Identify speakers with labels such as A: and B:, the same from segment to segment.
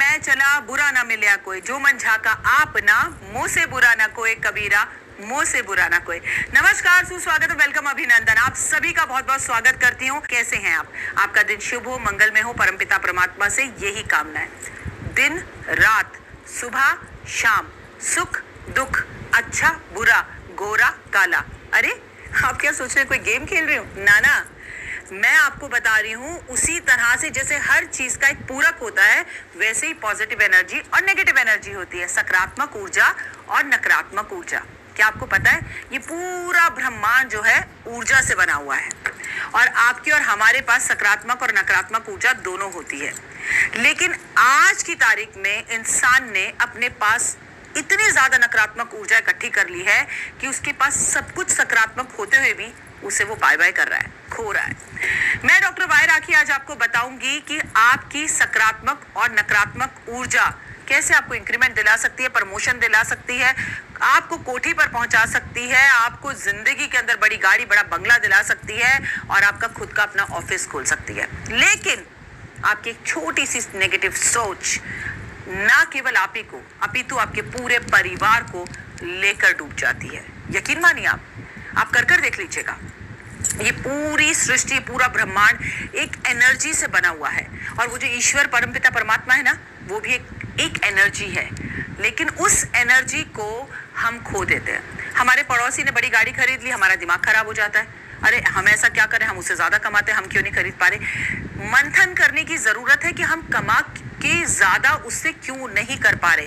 A: मैं चला बुरा ना मिलया कोई, जो मन झाका आप ना, मुंह से बुरा ना कोई कबीरा, मुंह से बुरा ना कोई। नमस्कार, सुस्वागत और वेलकम, अभिनंदन। आप सभी का बहुत बहुत स्वागत करती हूँ। कैसे हैं आप? आपका दिन शुभ हो, मंगलमय हो, परमपिता परमात्मा से यही कामना है। दिन रात, सुबह शाम, सुख दुख, अच्छा बुरा, गोरा काला। अरे आप क्या सोच रहे हैं, कोई गेम खेल रही हूँ? ना, मैं आपको बता रही हूँ उसी तरह से जैसे हर चीज का एक पूरक होता है, वैसे ही पॉजिटिव एनर्जी और नेगेटिव एनर्जी होती है, सकारात्मक ऊर्जा और नकारात्मक ऊर्जा। क्या आपको पता है, ये पूरा ब्रह्मांड जो है ऊर्जा से बना हुआ है और आपकी और हमारे पास सकारात्मक और नकारात्मक ऊर्जा दोनों होती है। लेकिन आज की तारीख में इंसान ने अपने पास इतनी ज्यादा नकारात्मक ऊर्जा इकट्ठी कर ली है कि उसके पास सब कुछ सकारात्मक होते हुए भी उसे वो बाय बाय कर रहा है, खो रहा है। मैं डॉक्टर वाई राखी आज आपको बताऊंगी कि आपकी सकारात्मक और नकारात्मक ऊर्जा कैसे आपको इंक्रीमेंट दिला सकती है, प्रमोशन दिला सकती है, आपको कोठी पर पहुंचा सकती है, आपको जिंदगी के अंदर बड़ी गाड़ी, बड़ा बंगला दिला सकती है और आपका खुद का अपना ऑफिस खोल सकती है। लेकिन आपकी एक छोटी सी नेगेटिव सोच ना केवल आप ही को अपितु आपके पूरे परिवार को लेकर डूब जाती है। यकीन मानिए, आप कर देख लीजिएगा। ये पूरी सृष्टि, पूरा ब्रह्मांड एक एनर्जी से बना हुआ है और वो जो ईश्वर परमपिता परमात्मा है ना, वो भी एक एनर्जी है। लेकिन उस एनर्जी को हम खो देते हैं। हमारे पड़ोसी ने बड़ी गाड़ी खरीद ली, हमारा दिमाग खराब हो जाता है। अरे हम ऐसा क्या करें, हम उससे ज्यादा कमाते हैं, हम क्यों नहीं खरीद पा रहे? मंथन करने की जरूरत है कि हम कमा के ज्यादा उससे क्यों नहीं कर पा रहे।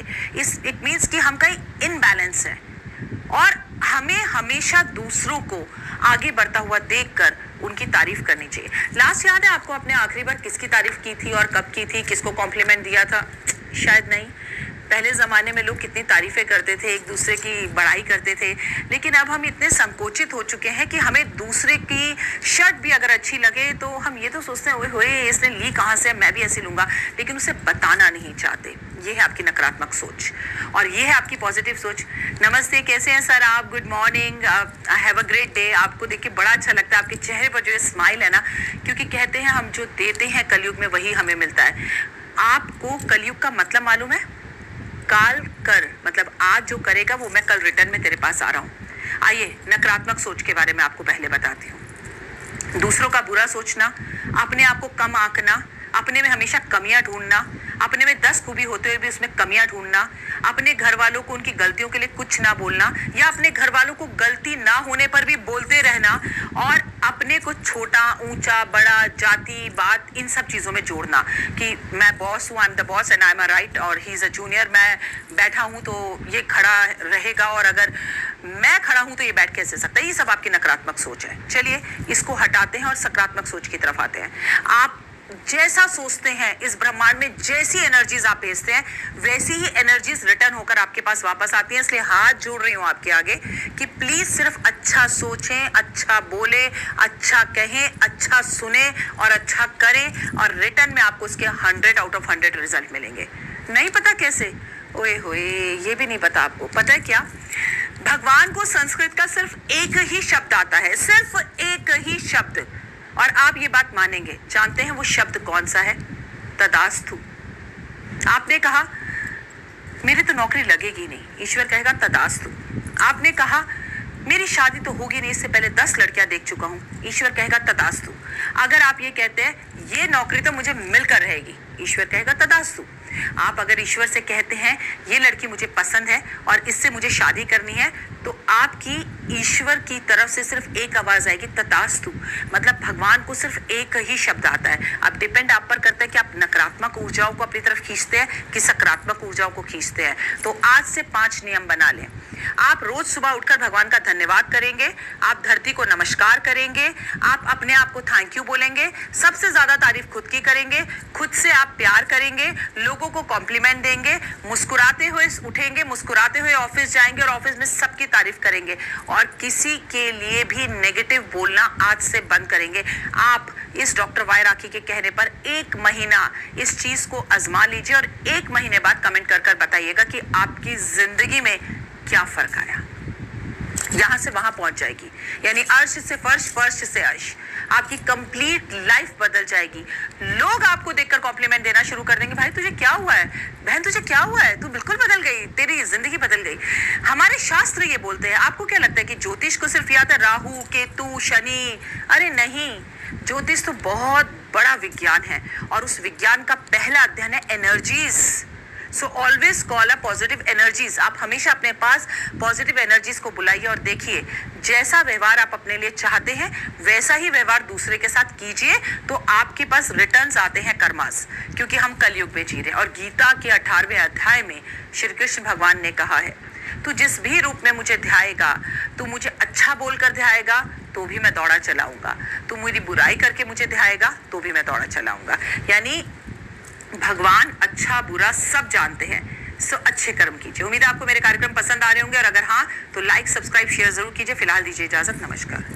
A: इट मीन्स कि हम कहीं इनबैलेंस है और हमें हमेशा दूसरों को आगे बढ़ता हुआ देखकर उनकी तारीफ करनी चाहिए। लास्ट याद है आपको, आपने आखिरी बार किसकी तारीफ की थी और कब की थी? किसको कॉम्प्लीमेंट दिया था? शायद नहीं। पहले ज़माने में लोग कितनी तारीफ़ें करते थे, एक दूसरे की बड़ाई करते थे। लेकिन अब हम इतने संकोचित हो चुके हैं कि हमें दूसरे की शर्ट भी अगर अच्छी लगे तो हम ये तो सोचते हैं, ओए होए इसने ली कहाँ से, मैं भी ऐसी लूँगा। लेकिन उसे बताना नहीं चाहते। ये है आपकी नकारात्मक सोच और ये है आपकी पॉजिटिव सोच। नमस्ते, कैसे हैं सर आप? Good morning, I have a great day. आपको देख के बड़ा अच्छा लगता है, आपके चेहरे पर जो ये स्माइल है ना, क्योंकि कहते हैं हम जो देते हैं कलयुग में वही हमें मिलता है। आपको कलयुग का मतलब मालूम है? काल कर, मतलब आज जो करेगा वो मैं कल रिटर्न में तेरे पास आ रहा हूँ। आइए नकारात्मक सोच के बारे में आपको पहले बताती हूँ। दूसरों का बुरा सोचना, अपने आप को कम आंकना, अपने में हमेशा कमियां ढूंढना, अपने में 10 खूबी होते हुए भी उसमें कमियां ढूंढना, अपने घर वालों को उनकी गलतियों के लिए कुछ ना बोलना या अपने घर वालों को गलती ना होने पर भी बोलते रहना और अपने को छोटा ऊंचा बड़ा जाति बात इन सब चीज़ों में जोड़ना कि मैं बॉस हूँ, I am the boss and I am right और ही इज़ अ जूनियर। मैं बैठा हूँ तो ये खड़ा रहेगा और अगर मैं खड़ा हूँ तो ये बैठ कैसे सकता है। ये सब आपकी नकारात्मक सोच है। चलिए इसको हटाते हैं और सकारात्मक सोच की तरफ आते हैं। आप जैसा सोचते हैं इस ब्रह्मांड में, जैसी एनर्जीज आप भेजते हैं वैसी ही एनर्जीज रिटर्न होकर आपके पास वापस आती हैं। इसलिए हाथ जोड़ रही हूँ आपके आगे कि प्लीज सिर्फ अच्छा सोचें, अच्छा बोलें, अच्छा कहें, अच्छा सुने और अच्छा करें और रिटर्न में आपको उसके 100 आउट ऑफ 100 रिजल्ट मिलेंगे। नहीं पता कैसे? ओए होए, ये भी नहीं पता आपको? पता है क्या, भगवान को संस्कृत का सिर्फ एक ही शब्द आता है, सिर्फ एक ही शब्द, और आप ये बात मानेंगे। जानते हैं वो शब्द कौन सा है? तदास्तु। आपने कहा मेरी तो नौकरी लगेगी नहीं, ईश्वर कहेगा तदास्तु। आपने कहा मेरी शादी तो होगी नहीं, इससे पहले 10 लड़कियां देख चुका हूं, ईश्वर कहेगा तदास्तु। अगर आप ये कहते हैं ये नौकरी तो मुझे मिलकर रहेगी, ईश्वर कहेगा तदास्तु। आप अगर ईश्वर से कहते हैं ये लड़की मुझे पसंद है और इससे मुझे शादी करनी है, तो आपकी ईश्वर की तरफ से सिर्फ एक आवाज आएगी, तथास्तु। मतलब भगवान को सिर्फ एक ही शब्द आता है। अब डिपेंड आप पर करता है कि आप नकारात्मक ऊर्जाओं को अपनी तरफ खींचते हैं कि सकारात्मक ऊर्जाओं को खींचते हैं। तो आज से 5 नियम बना लें। आप रोज सुबह उठकर भगवान का धन्यवाद करेंगे, आप धरती को नमस्कार करेंगे, आप अपने आप को थैंक यू बोलेंगे, सबसे ज्यादा तारीफ खुद की करेंगे, खुद से आप प्यार करेंगे, लोगों को कॉम्प्लीमेंट देंगे, मुस्कुराते हुए उठेंगे, मुस्कुराते हुए ऑफिस जाएंगे और ऑफिस में सबकी तारीफ करेंगे और किसी के लिए भी नेगेटिव बोलना आज से बंद करेंगे। आप इस डॉक्टर वाई राखी के कहने पर 1 महीना इस चीज को आजमा लीजिए और 1 महीने बाद कमेंट कर कर बताइएगा कि आपकी जिंदगी में क्या फर्क आया। यहां से वहां पहुंच जाएगी, यानी अर्श से फर्श, फर्श से अर्श। आपकी कंप्लीट लाइफ बदल जाएगी। लोग आपको देखकर कॉम्प्लीमेंट देना शुरू कर देंगे, भाई तुझे क्या हुआ है, बहन तुझे क्या हुआ है, तू बिल्कुल बदल गई, तेरी जिंदगी बदल गई। हमारे शास्त्र ये बोलते हैं। आपको क्या लगता है कि ज्योतिष को सिर्फ याद है राहु केतु शनि? अरे नहीं, ज्योतिष तो बहुत बड़ा विज्ञान है और उस विज्ञान का पहला अध्ययन है energies. So always call a positive energies. आप हमेशा अपने पास पॉजिटिव एनर्जीज को बुलाइए और देखिए जैसा व्यवहार आप अपने लिए चाहते हैं वैसा ही व्यवहार दूसरे के साथ कीजिए, तो आपके पास रिटर्न्स आते हैं कर्मास, क्योंकि हम कलयुग में जी रहे हैं। और गीता के 18वें अध्याय में श्री कृष्ण भगवान ने कहा है, तू जिस भी रूप में मुझे ध्याएगा, तू मुझे अच्छा बोलकर ध्याएगा तो भी मैं दौड़ा चलाऊंगा, तू मेरी बुराई करके मुझे ध्याएगा तो भी मैं दौड़ा चलाऊंगा। यानी भगवान अच्छा बुरा सब जानते हैं। सो अच्छे कर्म कीजिए। उम्मीद है आपको मेरे कार्यक्रम पसंद आ रहे होंगे और अगर हाँ तो लाइक सब्सक्राइब शेयर जरूर कीजिए। फिलहाल दीजिए इजाजत, नमस्कार।